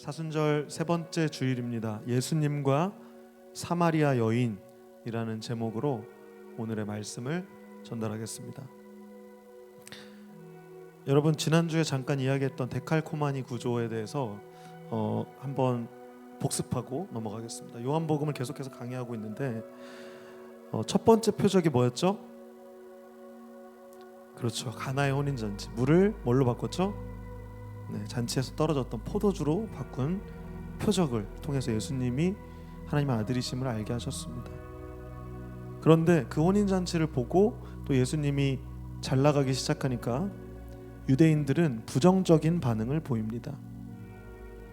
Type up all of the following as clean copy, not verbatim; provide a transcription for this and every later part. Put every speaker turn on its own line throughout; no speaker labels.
사순절 세 번째 주일입니다. 예수님과 사마리아 여인이라는 제목으로 오늘의 말씀을 전달하겠습니다. 여러분, 지난주에 잠깐 이야기했던 데칼코마니 구조에 대해서 한번 복습하고 넘어가겠습니다. 요한복음을 계속해서 강의하고 있는데 첫 번째 표적이 뭐였죠? 그렇죠, 가나의 혼인잔치. 물을 뭘로 바꿨죠? 잔치에서 떨어졌던 포도주로 바꾼 표적을 통해서 예수님이 하나님의 아들이심을 알게 하셨습니다. 그런데 그 혼인잔치를 보고 또 예수님이 잘 나가기 시작하니까 유대인들은 부정적인 반응을 보입니다.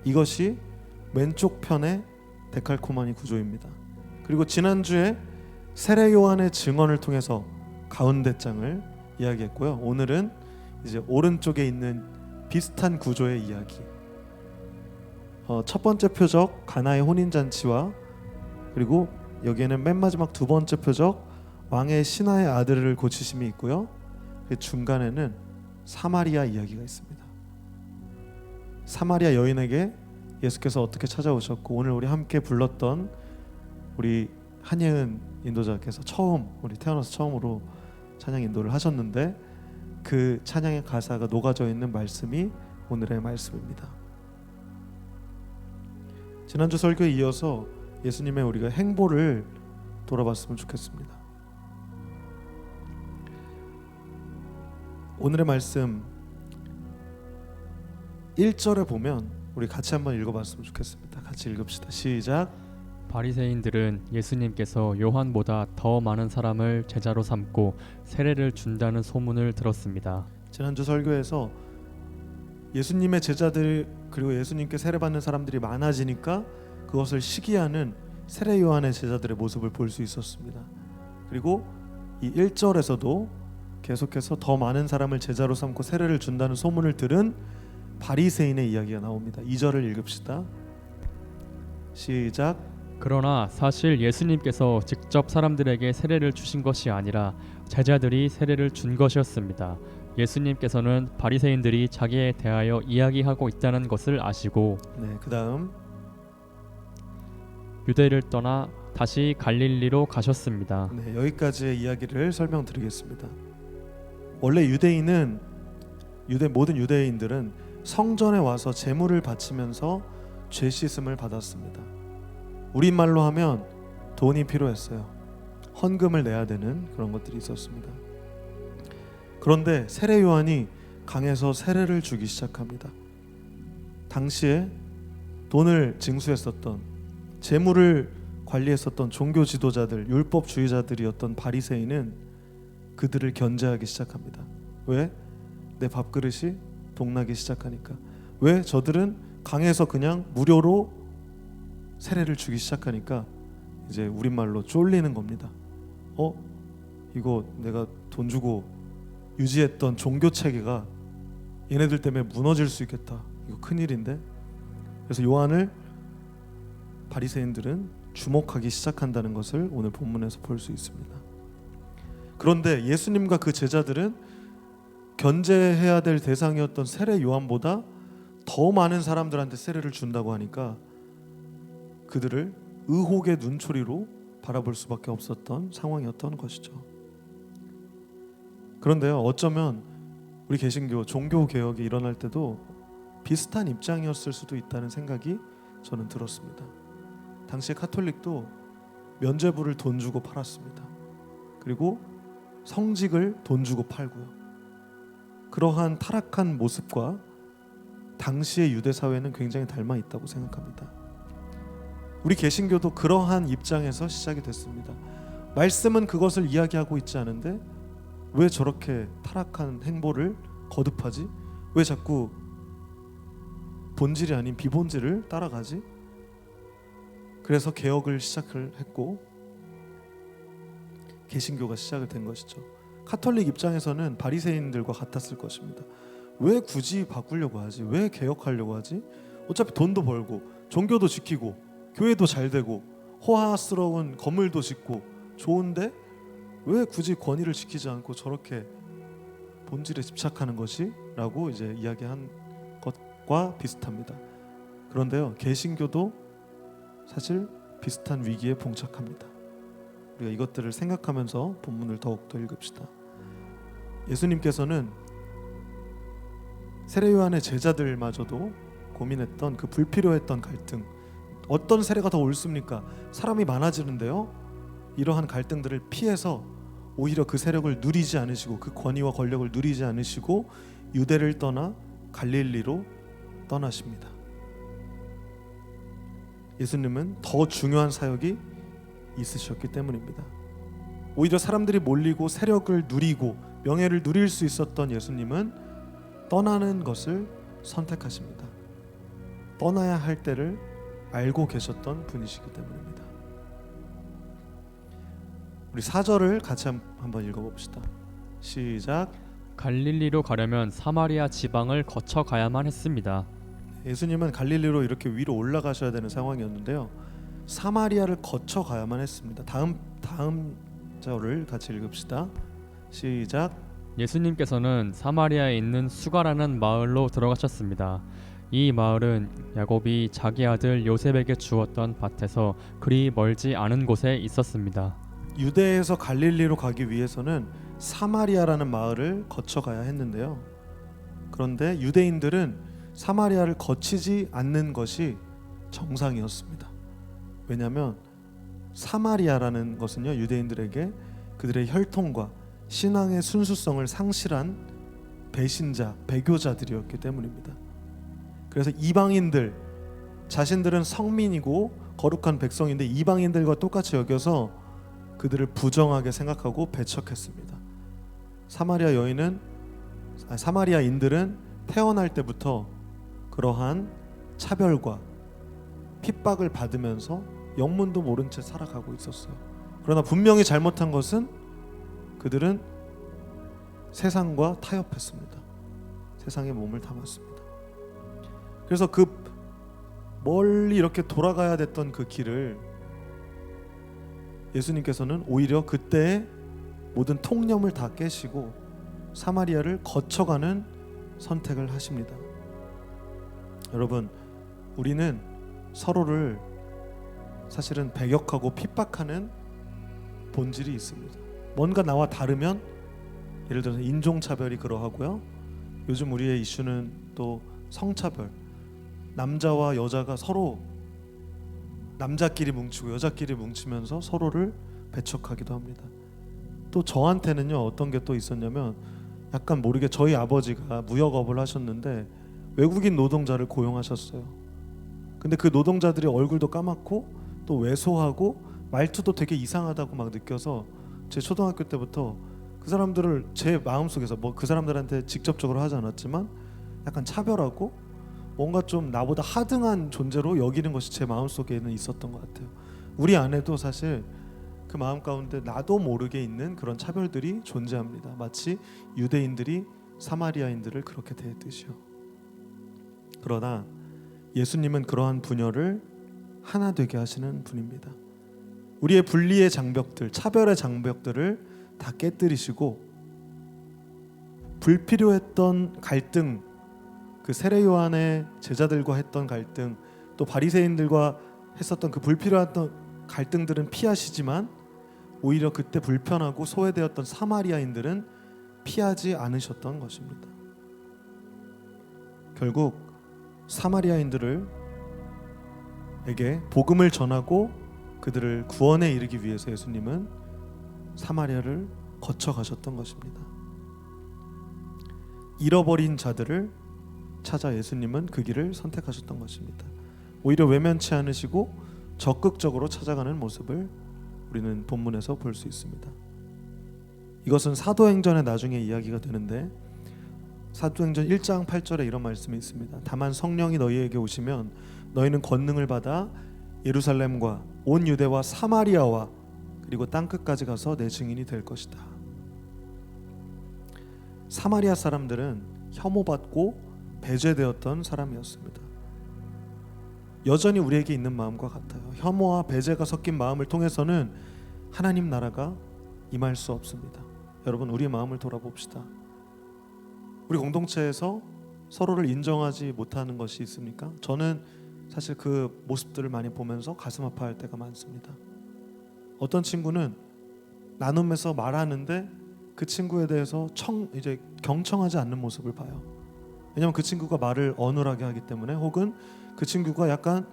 이것이 왼쪽 편의 데칼코마니 구조입니다. 그리고 지난주에 세례 요한의 증언을 통해서 가운데 장을 이야기했고요. 오늘은 이제 오른쪽에 있는 비슷한 구조의 이야기. 첫 번째 표적 가나의 혼인잔치와 그리고 여기에는 맨 마지막 두 번째 표적 왕의 신하의 아들을 고치심이 있고요. 그 중간에는 사마리아 이야기가 있습니다. 사마리아 여인에게 예수께서 어떻게 찾아오셨고, 오늘 우리 함께 불렀던 우리 한예은 인도자께서 우리 태어나서 처음으로 찬양 인도를 하셨는데 그 찬양의 가사가 녹아져 있는 말씀이 오늘의 말씀입니다. 지난주 설교에 이어서 예수님의 우리가 행보를 돌아봤으면 좋겠습니다. 오늘의 말씀 1절에 보면 우리 같이 한번 읽어봤으면 좋겠습니다. 같이 읽읍시다. 시작.
바리새인들은 예수님께서 요한보다 더 많은 사람을 제자로 삼고 세례를 준다는 소문을 들었습니다.
지난주 설교에서 예수님의 제자들 그리고 예수님께 세례받는 사람들이 많아지니까 그것을 시기하는 세례 요한의 제자들의 모습을 볼 수 있었습니다. 그리고 이 1절에서도 계속해서 더 많은 사람을 제자로 삼고 세례를 준다는 소문을 들은 바리새인의 이야기가 나옵니다. 2절을 읽읍시다. 시작.
그러나 사실 예수님께서 직접 사람들에게 세례를 주신 것이 아니라 제자들이 세례를 준 것이었습니다. 예수님께서는 바리새인들이 자기에 대하여 이야기하고 있다는 것을 아시고
그 다음
유대를 떠나 다시 갈릴리로 가셨습니다.
여기까지의 이야기를 설명드리겠습니다. 원래 모든 유대인들은 성전에 와서 제물을 바치면서 죄 씻음을 받았습니다. 우리말로 하면 돈이 필요했어요. 헌금을 내야 되는 그런 것들이 있었습니다. 그런데 세례 요한이 강에서 세례를 주기 시작합니다. 당시에 돈을 징수했었던, 재물을 관리했었던 종교 지도자들, 율법주의자들이었던 바리새인은 그들을 견제하기 시작합니다. 왜? 내 밥그릇이 동나기 시작하니까. 왜? 저들은 강에서 그냥 무료로 세례를 주기 시작하니까 이제 우리말로 쫄리는 겁니다. 이거 내가 돈 주고 유지했던 종교 체계가 얘네들 때문에 무너질 수 있겠다. 이거 큰일인데. 그래서 요한을 바리새인들은 주목하기 시작한다는 것을 오늘 본문에서 볼 수 있습니다. 그런데 예수님과 그 제자들은 견제해야 될 대상이었던 세례 요한보다 더 많은 사람들한테 세례를 준다고 하니까 그들을 의혹의 눈초리로 바라볼 수밖에 없었던 상황이었던 것이죠. 그런데요, 어쩌면 우리 개신교 종교개혁이 일어날 때도 비슷한 입장이었을 수도 있다는 생각이 저는 들었습니다. 당시에 카톨릭도 면죄부를 돈 주고 팔았습니다. 그리고 성직을 돈 주고 팔고요. 그러한 타락한 모습과 당시의 유대 사회는 굉장히 닮아 있다고 생각합니다. 우리 개신교도 그러한 입장에서 시작이 됐습니다. 말씀은 그것을 이야기하고 있지 않은데 왜 저렇게 타락한 행보를 거듭하지? 왜 자꾸 본질이 아닌 비본질을 따라가지? 그래서 개혁을 시작을 했고 개신교가 시작을 된 것이죠. 카톨릭 입장에서는 바리새인들과 같았을 것입니다. 왜 굳이 바꾸려고 하지? 왜 개혁하려고 하지? 어차피 돈도 벌고 종교도 지키고 교회도 잘 되고 호화스러운 건물도 짓고 좋은데 왜 굳이 권위를 지키지 않고 저렇게 본질에 집착하는 것이? 라고 이제 이야기한 것과 비슷합니다. 그런데요, 개신교도 사실 비슷한 위기에 봉착합니다. 우리가 이것들을 생각하면서 본문을 더욱더 읽읍시다. 예수님께서는 세례 요한의 제자들마저도 고민했던 그 불필요했던 갈등, 어떤 세례가 더 옳습니까? 사람이 많아지는데요, 이러한 갈등들을 피해서 오히려 그 세력을 누리지 않으시고 그 권위와 권력을 누리지 않으시고 유대를 떠나 갈릴리로 떠나십니다. 예수님은 더 중요한 사역이 있으셨기 때문입니다. 오히려 사람들이 몰리고 세력을 누리고 명예를 누릴 수 있었던 예수님은 떠나는 것을 선택하십니다. 떠나야 할 때를 알고 계셨던 분이시기 때문입니다. 우리 4절을 같이 한번 읽어봅시다. 시작.
갈릴리로 가려면 사마리아 지방을 거쳐 가야만 했습니다.
예수님은 갈릴리로 이렇게 위로 올라가셔야 되는 상황이었는데요, 사마리아를 거쳐 가야만 했습니다. 다음 절을 같이 읽읍시다. 시작.
예수님께서는 사마리아에 있는 수가라는 마을로 들어가셨습니다. 이 마을은 야곱이 자기 아들 요셉에게 주었던 밭에서 그리 멀지 않은 곳에 있었습니다.
유대에서 갈릴리로 가기 위해서는 사마리아라는 마을을 거쳐가야 했는데요, 그런데 유대인들은 사마리아를 거치지 않는 것이 정상이었습니다. 왜냐하면 사마리아라는 것은요, 유대인들에게 그들의 혈통과 신앙의 순수성을 상실한 배신자, 배교자들이었기 때문입니다. 그래서 이방인들, 자신들은 성민이고 거룩한 백성인데 이방인들과 똑같이 여겨서 그들을 부정하게 생각하고 배척했습니다. 사마리아인들은 태어날 때부터 그러한 차별과 핍박을 받으면서 영문도 모른 채 살아가고 있었어요. 그러나 분명히 잘못한 것은 그들은 세상과 타협했습니다. 세상에 몸을 담았습니다. 그래서 그 멀리 이렇게 돌아가야 됐던 그 길을 예수님께서는 오히려 그때의 모든 통념을 다 깨시고 사마리아를 거쳐가는 선택을 하십니다. 여러분, 우리는 서로를 사실은 배격하고 핍박하는 본질이 있습니다. 뭔가 나와 다르면, 예를 들어서 인종차별이 그러하고요, 요즘 우리의 이슈는 또 성차별, 남자와 여자가 서로 남자끼리 뭉치고 여자끼리 뭉치면서 서로를 배척하기도 합니다. 또 저한테는요, 어떤 게 또 있었냐면, 약간 모르게 저희 아버지가 무역업을 하셨는데 외국인 노동자를 고용하셨어요. 근데 그 노동자들이 얼굴도 까맣고 또 왜소하고 말투도 되게 이상하다고 막 느껴서 제 초등학교 때부터 그 사람들을 제 마음속에서, 뭐 그 사람들한테 직접적으로 하지 않았지만 약간 차별하고 뭔가 좀 나보다 하등한 존재로 여기는 것이 제 마음속에는 있었던 것 같아요. 우리 안에도 사실 그 마음 가운데 나도 모르게 있는 그런 차별들이 존재합니다. 마치 유대인들이 사마리아인들을 그렇게 대했듯이요. 그러나 예수님은 그러한 분열을 하나 되게 하시는 분입니다. 우리의 분리의 장벽들, 차별의 장벽들을 다 깨뜨리시고 불필요했던 갈등, 그 세례 요한의 제자들과 했던 갈등, 또 바리새인들과 했었던 그 불필요했던 갈등들은 피하시지만 오히려 그때 불편하고 소외되었던 사마리아인들은 피하지 않으셨던 것입니다. 결국 사마리아인들에게 복음을 전하고 그들을 구원에 이르기 위해서 예수님은 사마리아를 거쳐 가셨던 것입니다. 잃어버린 자들을 찾아 예수님은 그 길을 선택하셨던 것입니다. 오히려 외면치 않으시고 적극적으로 찾아가는 모습을 우리는 본문에서 볼 수 있습니다. 이것은 사도행전의 나중에 이야기가 되는데, 사도행전 1장 8절에 이런 말씀이 있습니다. 다만 성령이 너희에게 오시면 너희는 권능을 받아 예루살렘과 온 유대와 사마리아와 그리고 땅끝까지 가서 내 증인이 될 것이다. 사마리아 사람들은 혐오받고 배제되었던 사람이었습니다. 여전히 우리에게 있는 마음과 같아요. 혐오와 배제가 섞인 마음을 통해서는 하나님 나라가 임할 수 없습니다. 여러분, 우리의 마음을 돌아봅시다. 우리 공동체에서 서로를 인정하지 못하는 것이 있습니까? 저는 사실 그 모습들을 많이 보면서 가슴 아파할 때가 많습니다. 어떤 친구는 나눔에서 말하는데 그 친구에 대해서 이제 경청하지 않는 모습을 봐요. 왜냐하면 그 친구가 말을 어눌하게 하기 때문에, 혹은 그 친구가 약간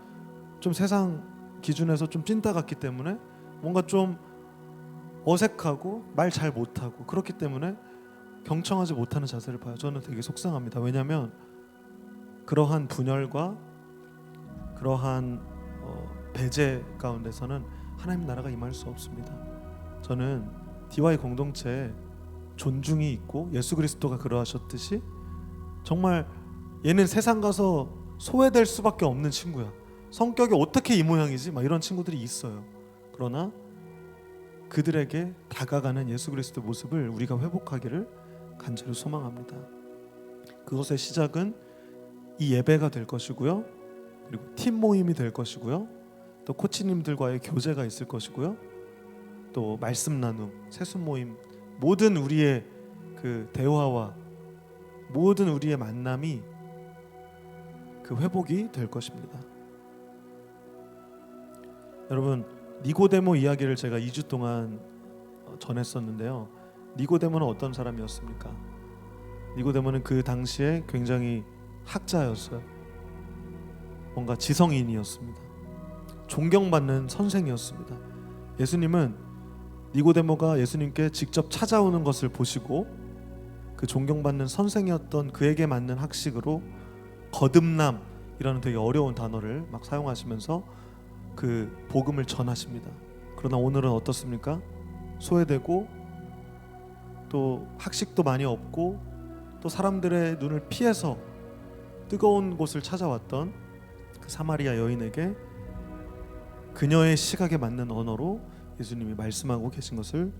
좀 세상 기준에서 좀 찐따 같기 때문에 뭔가 좀 어색하고 말 잘 못하고, 그렇기 때문에 경청하지 못하는 자세를 봐요. 저는 되게 속상합니다. 왜냐하면 그러한 분열과 그러한 배제 가운데서는 하나님 나라가 임할 수 없습니다. 저는 DY 공동체에 존중이 있고 예수 그리스도가 그러하셨듯이 정말 얘는 세상 가서 소외될 수밖에 없는 친구야. 성격이 어떻게 이 모양이지? 막 이런 친구들이 있어요. 그러나 그들에게 다가가는 예수 그리스도 모습을 우리가 회복하기를 간절히 소망합니다. 그것의 시작은 이 예배가 될 것이고요. 그리고 팀 모임이 될 것이고요. 또 코치님들과의 교제가 있을 것이고요. 또 말씀 나눔, 세수 모임, 모든 우리의 그 대화와 모든 우리의 만남이 그 회복이 될 것입니다. 여러분, 니고데모 이야기를 제가 2주 동안 전했었는데요. 니고데모는 어떤 사람이었습니까? 니고데모는 그 당시에 굉장히 학자였어요. 뭔가 지성인이었습니다. 존경받는 선생이었습니다. 예수님은 니고데모가 예수님께 직접 찾아오는 것을 보시고 그 존경받는 선생이었던 그에게 맞는 학식으로 거듭남이라는 되게 어려운 단어를 막 사용하시면서 그 복음을 전하십니다. 그러나 오늘은 어떻습니까? 소외되고 또 학식도 많이 없고 또 사람들의 눈을 피해서 뜨거운 곳을 찾아왔던 그 사마리아 여인에게 그녀의 시각에 맞는 언어로 예수님이 말씀하고 계신 것을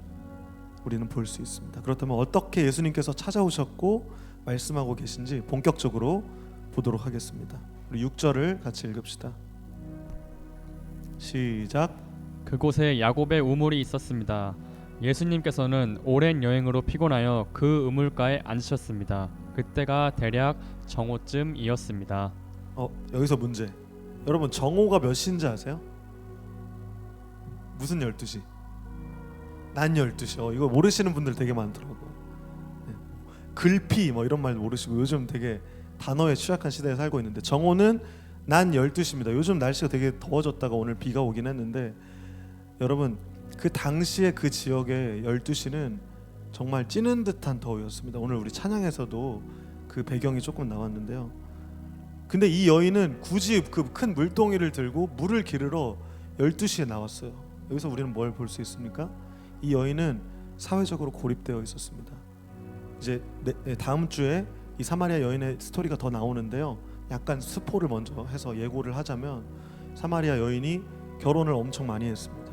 우리는 볼 수 있습니다. 그렇다면 어떻게 예수님께서 찾아오셨고 말씀하고 계신지 본격적으로 보도록 하겠습니다. 우리 6절을 같이 읽읍시다. 시작.
그곳에 야곱의 우물이 있었습니다. 예수님께서는 오랜 여행으로 피곤하여 그 우물가에 앉으셨습니다. 그때가 대략 정오쯤이었습니다.
여기서 문제. 여러분, 정오가 몇 시인지 아세요? 무슨 12시? 난 12시. 이거 모르시는 분들 되게 많더라고요. 네. 글피 뭐 이런 말 모르시고 요즘 되게 단어에 취약한 시대에 살고 있는데, 정오는 난 12시입니다. 요즘 날씨가 되게 더워졌다가 오늘 비가 오긴 했는데, 여러분 그 당시에 그 지역의 12시는 정말 찌는 듯한 더위였습니다. 오늘 우리 찬양에서도 그 배경이 조금 나왔는데요. 근데 이 여인은 굳이 그 큰 물동이를 들고 물을 기르러 12시에 나왔어요. 여기서 우리는 뭘 볼 수 있습니까? 이 여인은 사회적으로 고립되어 있었습니다. 이제 다음 주에 이 사마리아 여인의 스토리가 더 나오는데요. 약간 스포를 먼저 해서 예고를 하자면, 사마리아 여인이 결혼을 엄청 많이 했습니다.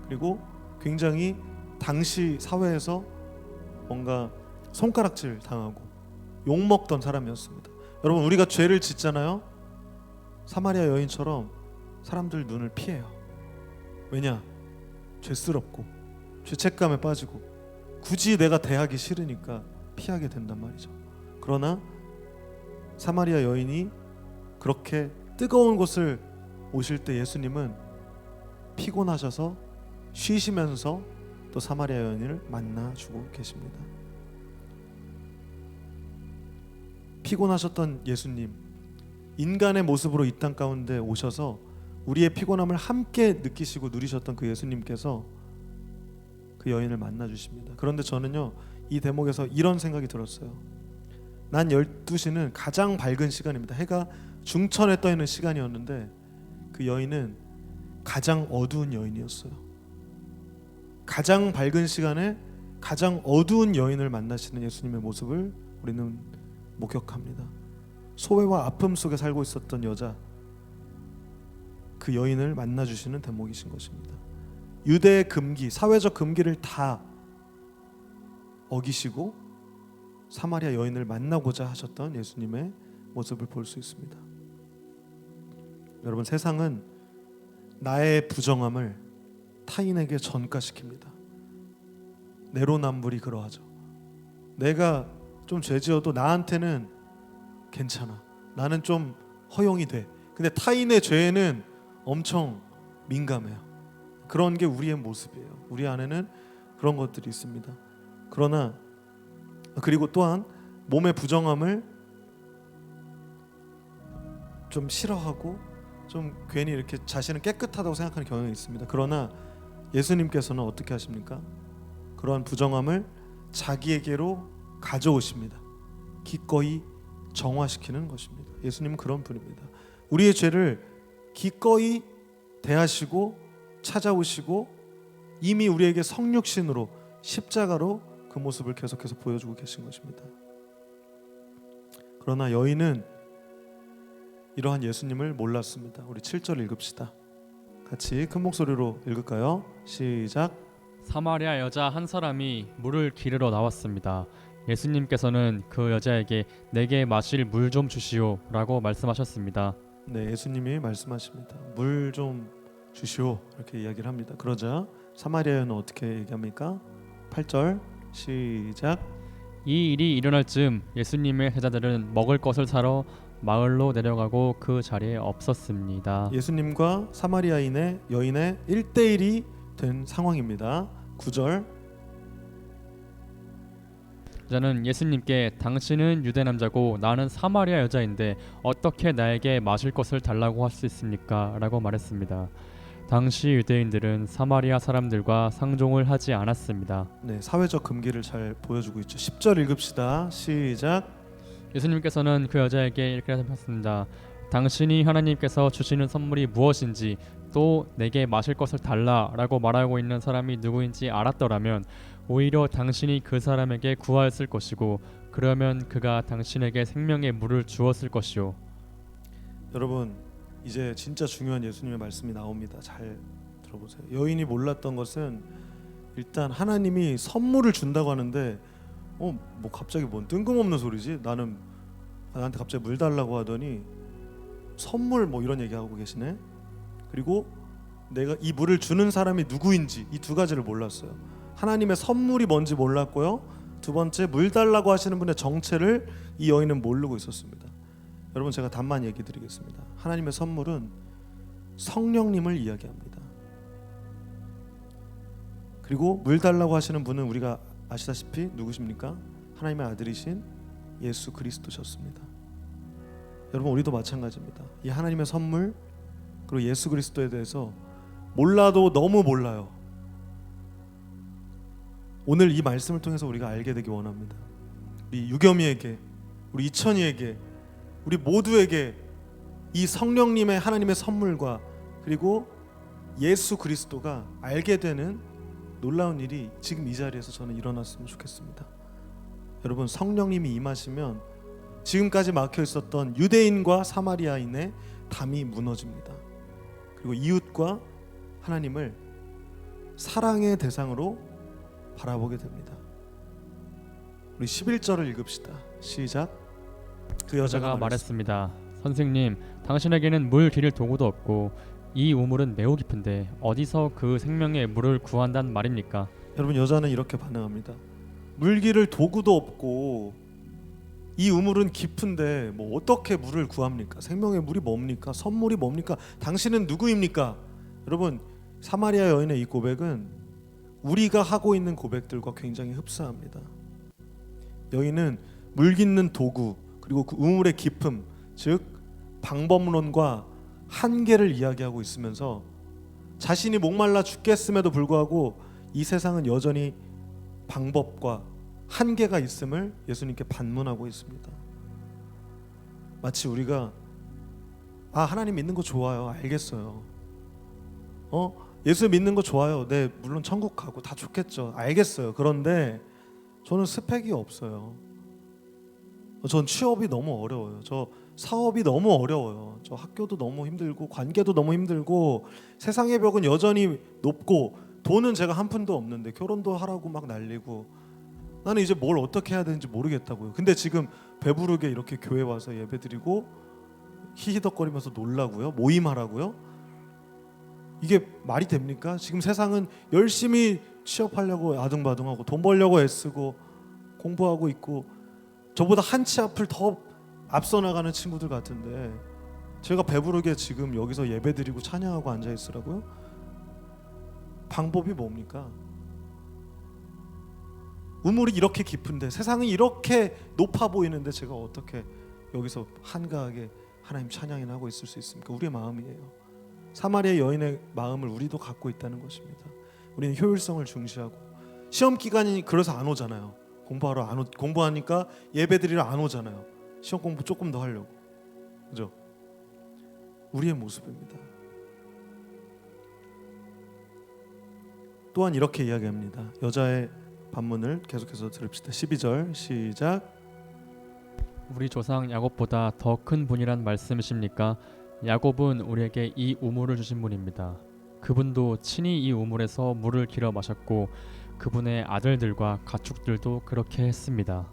그리고 굉장히 당시 사회에서 뭔가 손가락질 당하고 욕먹던 사람이었습니다. 여러분, 우리가 죄를 짓잖아요. 사마리아 여인처럼 사람들 눈을 피해요. 왜냐? 죄스럽고 죄책감에 빠지고 굳이 내가 대하기 싫으니까 피하게 된단 말이죠. 그러나 사마리아 여인이 그렇게 뜨거운 곳을 오실 때 예수님은 피곤하셔서 쉬시면서 또 사마리아 여인을 만나주고 계십니다. 피곤하셨던 예수님, 인간의 모습으로 이 땅 가운데 오셔서 우리의 피곤함을 함께 느끼시고 누리셨던 그 예수님께서 그 여인을 만나주십니다. 그런데 저는요, 이 대목에서 이런 생각이 들었어요. 난 12시는 가장 밝은 시간입니다. 해가 중천에 떠 있는 시간이었는데 그 여인은 가장 어두운 여인이었어요. 가장 밝은 시간에 가장 어두운 여인을 만나시는 예수님의 모습을 우리는 목격합니다. 소외와 아픔 속에 살고 있었던 여자, 그 여인을 만나주시는 대목이신 것입니다. 유대의 금기, 사회적 금기를 다 어기시고 사마리아 여인을 만나고자 하셨던 예수님의 모습을 볼 수 있습니다. 여러분, 세상은 나의 부정함을 타인에게 전가시킵니다. 내로남불이 그러하죠. 내가 좀 죄지어도 나한테는 괜찮아. 나는 좀 허용이 돼. 근데 타인의 죄에는 엄청 민감해요. 그런 게 우리의 모습이에요. 우리 안에는 그런 것들이 있습니다. 그러나 그리고 또한 몸의 부정함을 좀 싫어하고 좀 괜히 이렇게 자신은 깨끗하다고 생각하는 경향이 있습니다. 그러나 예수님께서는 어떻게 하십니까? 그러한 부정함을 자기에게로 가져오십니다. 기꺼이 정화시키는 것입니다. 예수님은 그런 분입니다. 우리의 죄를 기꺼이 대하시고 찾아오시고 이미 우리에게 성육신으로 십자가로 그 모습을 계속해서 보여주고 계신 것입니다. 그러나 여인은 이러한 예수님을 몰랐습니다. 우리 7절 읽읍시다. 같이 큰 목소리로 읽을까요? 시작.
사마리아 여자 한 사람이 물을 기르러 나왔습니다. 예수님께서는 그 여자에게 내게 마실 물 좀 주시오 라고 말씀하셨습니다.
네, 예수님이 말씀하십니다. 물 좀 주시오 이렇게 이야기를 합니다. 그러자 사마리아 여인은 어떻게 얘기합니까? 8절 시작.
이 일이 일어날 즈음 예수님의 제자들은 먹을 것을 사러 마을로 내려가고 그 자리에 없었습니다.
예수님과 사마리아 여인의 1대1이 된 상황입니다. 9절.
여자는 예수님께 당신은 유대 남자고 나는 사마리아 여자인데 어떻게 나에게 마실 것을 달라고 할 수 있습니까? 라고 말했습니다. 당시 유대인들은 사마리아 사람들과 상종을 하지 않았습니다.
네, 사회적 금기를 잘 보여주고 있죠. 10절 읽읍시다. 시작.
예수님께서는 그 여자에게 이렇게 하셨습니다. 당신이 하나님께서 주시는 선물이 무엇인지 또 내게 마실 것을 달라라고 말하고 있는 사람이 누구인지 알았더라면 오히려 당신이 그 사람에게 구하였을 것이고 그러면 그가 당신에게 생명의 물을 주었을 것이요.
여러분, 이제 진짜 중요한 예수님의 말씀이 나옵니다. 잘 들어보세요. 여인이 몰랐던 것은 일단 하나님이 선물을 준다고 하는데 뭐 갑자기 뭔 뜬금없는 소리지? 나는 나한테 갑자기 물 달라고 하더니 선물 뭐 이런 얘기하고 계시네. 그리고 내가 이 물을 주는 사람이 누구인지 이 두 가지를 몰랐어요. 하나님의 선물이 뭔지 몰랐고요. 두 번째, 물 달라고 하시는 분의 정체를 이 여인은 모르고 있었습니다. 여러분, 제가 답만 얘기 드리겠습니다. 하나님의 선물은 성령님을 이야기합니다. 그리고 물 달라고 하시는 분은 우리가 아시다시피 누구십니까? 하나님의 아들이신 예수 그리스도셨습니다. 여러분, 우리도 마찬가지입니다. 이 하나님의 선물 그리고 예수 그리스도에 대해서 몰라도 너무 몰라요. 오늘 이 말씀을 통해서 우리가 알게 되기 원합니다. 우리 유겸이에게, 우리 이천이에게, 우리 모두에게 이 성령님의 하나님의 선물과 그리고 예수 그리스도가 알게 되는 놀라운 일이 지금 이 자리에서 저는 일어났으면 좋겠습니다. 여러분, 성령님이 임하시면 지금까지 막혀 있었던 유대인과 사마리아인의 담이 무너집니다. 그리고 이웃과 하나님을 사랑의 대상으로 바라보게 됩니다. 우리 11절을 읽읍시다. 시작. 그 여자가
말했습니다. 선생님, 당신에게는 물 기를 도구도 없고 이 우물은 매우 깊은데 어디서 그 생명의 물을 구한단 말입니까?
여러분, 여자는 이렇게 반응합니다. 물 기를 도구도 없고 이 우물은 깊은데 뭐 어떻게 물을 구합니까? 생명의 물이 뭡니까? 선물이 뭡니까? 당신은 누구입니까? 여러분, 사마리아 여인의 이 고백은 우리가 하고 있는 고백들과 굉장히 흡사합니다. 여인은 물 깃는 도구 그리고 그 우물의 깊음, 즉 방법론과 한계를 이야기하고 있으면서 자신이 목말라 죽겠음에도 불구하고 이 세상은 여전히 방법과 한계가 있음을 예수님께 반문하고 있습니다. 마치 우리가 하나님 믿는 거 좋아요. 알겠어요. 예수 믿는 거 좋아요. 네, 물론 천국 가고 다 좋겠죠. 알겠어요. 그런데 저는 스펙이 없어요. 전 취업이 너무 어려워요. 저 사업이 너무 어려워요. 저 학교도 너무 힘들고 관계도 너무 힘들고 세상의 벽은 여전히 높고 돈은 제가 한 푼도 없는데 결혼도 하라고 막 난리고 나는 이제 뭘 어떻게 해야 되는지 모르겠다고요. 근데 지금 배부르게 이렇게 교회 와서 예배드리고 히히덕거리면서 놀라고요. 모임하라고요. 이게 말이 됩니까? 지금 세상은 열심히 취업하려고 아등바등하고 돈 벌려고 애쓰고 공부하고 있고 저보다 한 치 앞을 더 앞서 나가는 친구들 같은데 제가 배부르게 지금 여기서 예배드리고 찬양하고 앉아 있으라고요? 방법이 뭡니까? 우물이 이렇게 깊은데, 세상이 이렇게 높아 보이는데 제가 어떻게 여기서 한가하게 하나님 찬양이나 하고 있을 수 있습니까? 우리의 마음이에요. 사마리아 여인의 마음을 우리도 갖고 있다는 것입니다. 우리는 효율성을 중시하고, 시험 기간이 그래서 안 오잖아요. 공부하니까 예배드리러 안 오잖아요. 시험 공부 조금 더 하려고. 그죠? 우리의 모습입니다. 또한 이렇게 이야기합니다. 여자의 반문을 계속해서 들읍시다. 12절 시작.
우리 조상 야곱보다 더 큰 분이란 말씀이십니까? 야곱은 우리에게 이 우물을 주신 분입니다. 그분도 친히 이 우물에서 물을 길어 마셨고 그분의 아들들과 가축들도 그렇게 했습니다.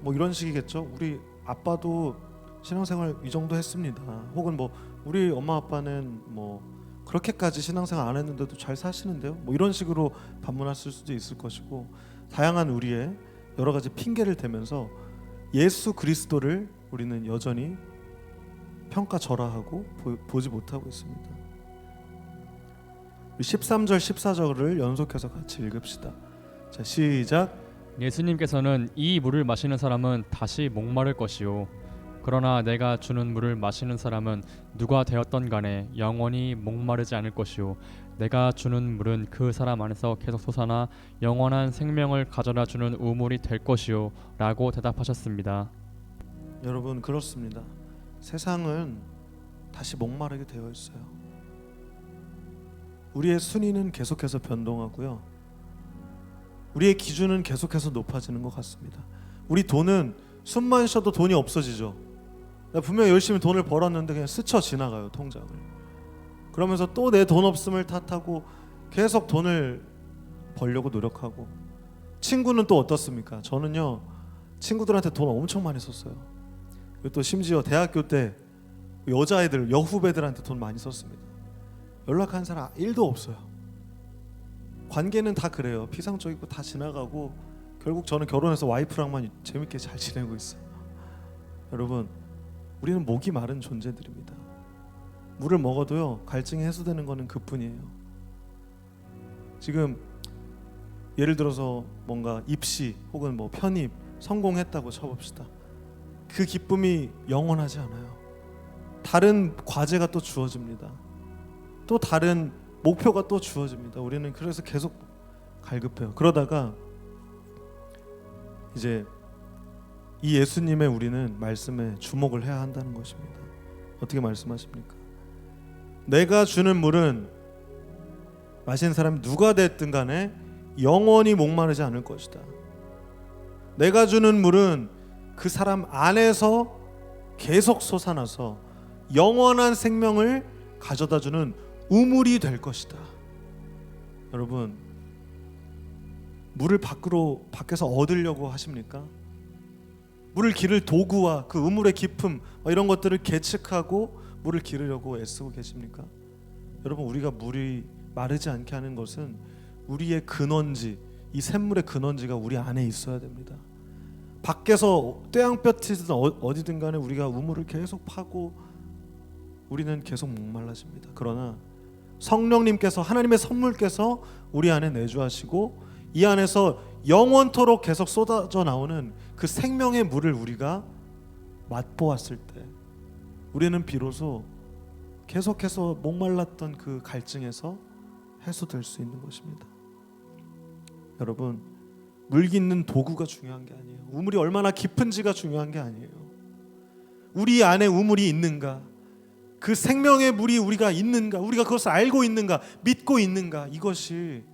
뭐 이런 식이겠죠. 우리 아빠도 신앙생활 이 정도 했습니다. 혹은 뭐 우리 엄마 아빠는 뭐 그렇게까지 신앙생활 안 했는데도 잘 사시는데요. 뭐 이런 식으로 반문하실 수도 있을 것이고, 다양한 우리의 여러 가지 핑계를 대면서 예수 그리스도를 우리는 여전히 평가절하하고 보지 못하고 있습니다. 13절 14절을 연속해서 같이 읽읍시다. 자, 시작.
예수님께서는 이 물을 마시는 사람은 다시 목마를 것이요 그러나 내가 주는 물을 마시는 사람은 누가 되었던 간에 영원히 목마르지 않을 것이요 내가 주는 물은 그 사람 안에서 계속 솟아나 영원한 생명을 가져다 주는 우물이 될 것이요 라고 대답하셨습니다.
여러분, 그렇습니다. 세상은 다시 목마르게 되어 있어요. 우리의 순위는 계속해서 변동하고요, 우리의 기준은 계속해서 높아지는 것 같습니다. 우리 돈은 숨만 쉬어도 돈이 없어지죠. 분명히 열심히 돈을 벌었는데 그냥 스쳐 지나가요, 통장을. 그러면서 또 내 돈 없음을 탓하고 계속 돈을 벌려고 노력하고. 친구는 또 어떻습니까? 저는요, 친구들한테 돈 엄청 많이 썼어요. 또 심지어 대학교 때 여자애들, 여후배들한테 돈 많이 썼습니다. 연락한 사람 1도 없어요. 관계는 다 그래요. 피상적이고 다 지나가고 결국 저는 결혼해서 와이프랑만 재밌게 잘 지내고 있어요. 여러분, 우리는 목이 마른 존재들입니다. 물을 먹어도요, 갈증이 해소되는 거는 그뿐이에요. 지금 예를 들어서 뭔가 입시 혹은 뭐 편입 성공했다고 쳐봅시다. 그 기쁨이 영원하지 않아요. 다른 과제가 또 주어집니다. 또 다른 목표가 또 주어집니다. 우리는 그래서 계속 갈급해요. 그러다가 이제 이 예수님의 우리는 말씀에 주목을 해야 한다는 것입니다. 어떻게 말씀하십니까? 내가 주는 물은 마시는 사람이 누가 됐든 간에 영원히 목마르지 않을 것이다. 내가 주는 물은 그 사람 안에서 계속 솟아나서 영원한 생명을 가져다 주는 우물이 될 것이다. 여러분, 물을 밖에서 얻으려고 하십니까? 물을 기를 도구와 그 우물의 깊음 이런 것들을 계측하고 물을 기르려고 애쓰고 계십니까? 여러분, 우리가 물이 마르지 않게 하는 것은 우리의 근원지, 이 샘물의 근원지가 우리 안에 있어야 됩니다. 밖에서 떼양볕이든 어디든 간에 우리가 우물을 계속 파고 우리는 계속 목말라집니다. 그러나 성령님께서, 하나님의 선물께서 우리 안에 내주하시고 이 안에서 영원토록 계속 쏟아져 나오는 그 생명의 물을 우리가 맛보았을 때 우리는 비로소 계속해서 목말랐던 그 갈증에서 해소될 수 있는 것입니다. 여러분, 물 깃는 도구가 중요한 게 아니에요. 우물이 얼마나 깊은지가 중요한 게 아니에요. 우리 안에 우물이 있는가, 그 생명의 물이 우리가 있는가, 우리가 그것을 알고 있는가, 믿고 있는가, 이것이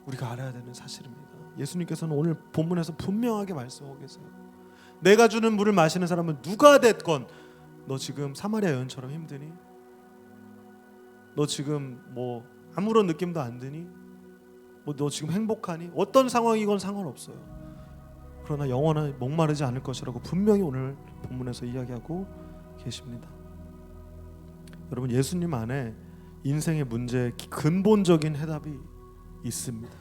우리가 알아야 되는 사실입니다. 예수님께서는 오늘 본문에서 분명하게 말씀하고 계세요. 내가 주는 물을 마시는 사람은 누가 됐건, 너 지금 사마리아 여인처럼 힘드니? 너 지금 뭐 아무런 느낌도 안 드니? 뭐 너 지금 행복하니? 어떤 상황이건 상관없어요. 그러나 영원히 목마르지 않을 것이라고 분명히 오늘 본문에서 이야기하고 계십니다. 여러분, 예수님 안에 인생의 문제의 근본적인 해답이 있습니다.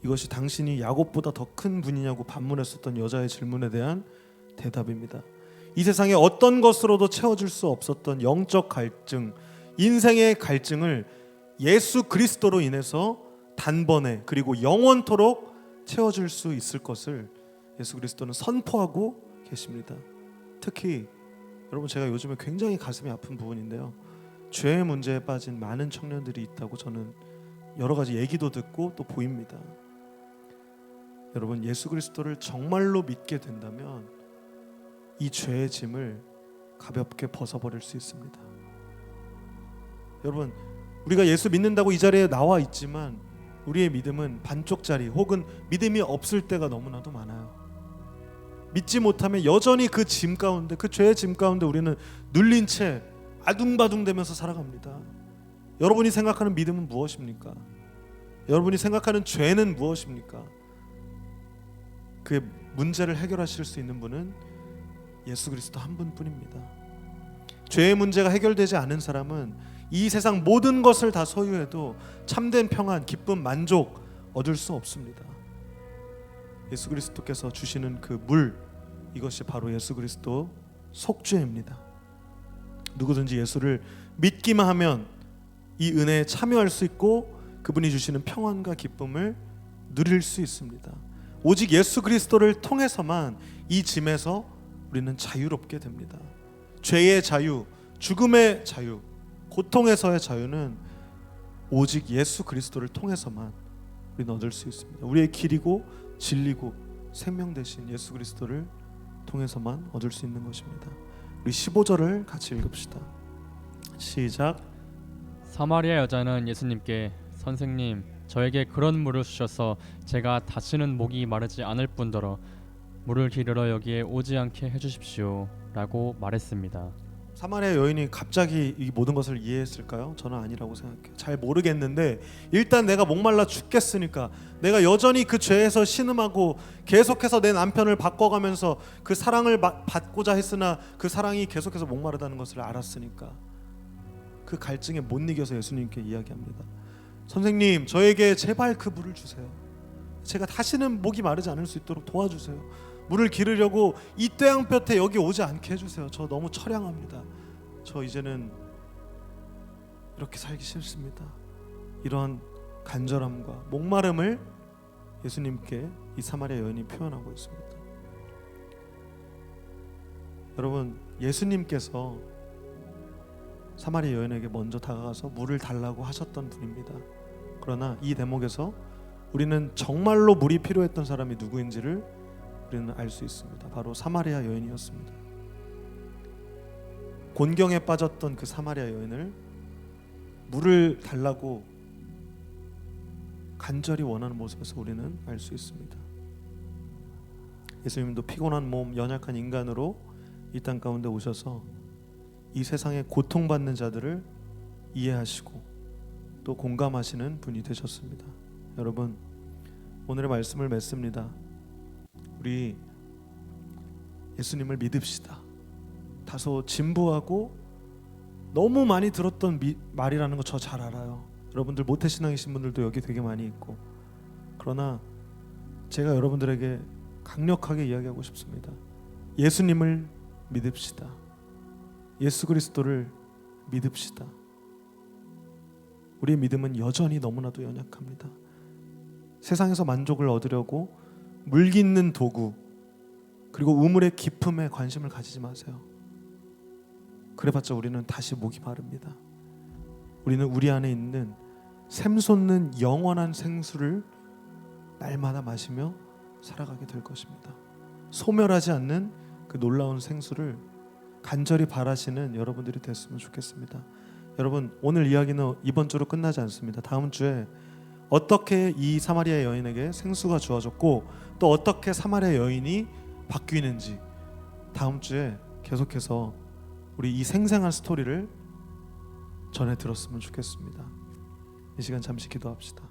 이것이 당신이 야곱보다 더 큰 분이냐고 반문했었던 여자의 질문에 대한 대답입니다. 이 세상에 어떤 것으로도 채워줄 수 없었던 영적 갈증, 인생의 갈증을 예수 그리스도로 인해서 단번에 그리고 영원토록 채워줄 수 있을 것을 예수 그리스도는 선포하고 계십니다. 특히 여러분, 제가 요즘에 굉장히 가슴이 아픈 부분인데요, 죄의 문제에 빠진 많은 청년들이 있다고 저는 여러 가지 얘기도 듣고 또 보입니다. 여러분, 예수 그리스도를 정말로 믿게 된다면 이 죄의 짐을 가볍게 벗어버릴 수 있습니다. 여러분, 우리가 예수 믿는다고 이 자리에 나와 있지만 우리의 믿음은 반쪽짜리 혹은 믿음이 없을 때가 너무나도 많아요. 믿지 못하면 여전히 그 짐 가운데, 그 죄의 짐 가운데 우리는 눌린 채 아둥바둥대면서 살아갑니다. 여러분이 생각하는 믿음은 무엇입니까? 여러분이 생각하는 죄는 무엇입니까? 그 문제를 해결하실 수 있는 분은 예수 그리스도 한 분뿐입니다. 죄의 문제가 해결되지 않은 사람은 이 세상 모든 것을 다 소유해도 참된 평안, 기쁨, 만족 얻을 수 없습니다. 예수 그리스도께서 주시는 그 물, 이것이 바로 예수 그리스도 속죄입니다. 누구든지 예수를 믿기만 하면 이 은혜에 참여할 수 있고 그분이 주시는 평안과 기쁨을 누릴 수 있습니다. 오직 예수 그리스도를 통해서만 이 짐에서 우리는 자유롭게 됩니다. 죄의 자유, 죽음의 자유, 고통에서의 자유는 오직 예수 그리스도를 통해서만 우리는 얻을 수 있습니다. 우리의 길이고 진리고 생명 되신 예수 그리스도를 통해서만 얻을 수 있는 것입니다. 우리 15절을 같이 읽읍시다. 시작.
사마리아 여자는 예수님께 선생님, 저에게 그런 물을 주셔서 제가 다시는 목이 마르지 않을 뿐더러 물을 기르러 여기에 오지 않게 해주십시오 라고 말했습니다.
사마리아 여인이 갑자기 이 모든 것을 이해했을까요? 저는 아니라고 생각해요. 잘 모르겠는데 일단 내가 목말라 죽겠으니까, 내가 여전히 그 죄에서 신음하고 계속해서 내 남편을 바꿔가면서 그 사랑을 받고자 했으나 그 사랑이 계속해서 목마르다는 것을 알았으니까 그 갈증에 못 이겨서 예수님께 이야기합니다. 선생님, 저에게 제발 그 물을 주세요. 제가 다시는 목이 마르지 않을 수 있도록 도와주세요. 물을 기르려고 이 떼양볕에 여기 오지 않게 해주세요. 저 너무 처량합니다. 저 이제는 이렇게 살기 싫습니다. 이러한 간절함과 목마름을 예수님께 이 사마리아 여인이 표현하고 있습니다. 여러분, 예수님께서 사마리아 여인에게 먼저 다가가서 물을 달라고 하셨던 분입니다. 그러나 이 대목에서 우리는 정말로 물이 필요했던 사람이 누구인지를 우리는 알 수 있습니다. 바로 사마리아 여인이었습니다. 곤경에 빠졌던 그 사마리아 여인을 물을 달라고 간절히 원하는 모습에서 우리는 알 수 있습니다. 예수님도 피곤한 몸, 연약한 인간으로 이 땅 가운데 오셔서 이 세상에 고통받는 자들을 이해하시고 또 공감하시는 분이 되셨습니다. 여러분, 오늘의 말씀을 맺습니다. 우리 예수님을 믿읍시다. 다소 진부하고 너무 많이 들었던 말이라는 거 저 잘 알아요. 여러분들 모태신앙이신 분들도 여기 되게 많이 있고, 그러나 제가 여러분들에게 강력하게 이야기하고 싶습니다. 예수님을 믿읍시다. 예수 그리스도를 믿읍시다. 우리의 믿음은 여전히 너무나도 연약합니다. 세상에서 만족을 얻으려고 물깃는 도구 그리고 우물의 깊음에 관심을 가지지 마세요. 그래봤자 우리는 다시 목이 마릅니다. 우리는 우리 안에 있는 샘솟는 영원한 생수를 날마다 마시며 살아가게 될 것입니다. 소멸하지 않는 그 놀라운 생수를 간절히 바라시는 여러분들이 됐으면 좋겠습니다. 여러분, 오늘 이야기는 이번 주로 끝나지 않습니다. 다음 주에 어떻게 이 사마리아 여인에게 생수가 주어졌고 또 어떻게 사마리아 여인이 바뀌는지 다음 주에 계속해서 우리 이 생생한 스토리를 전해 들었으면 좋겠습니다. 이 시간 잠시 기도합시다.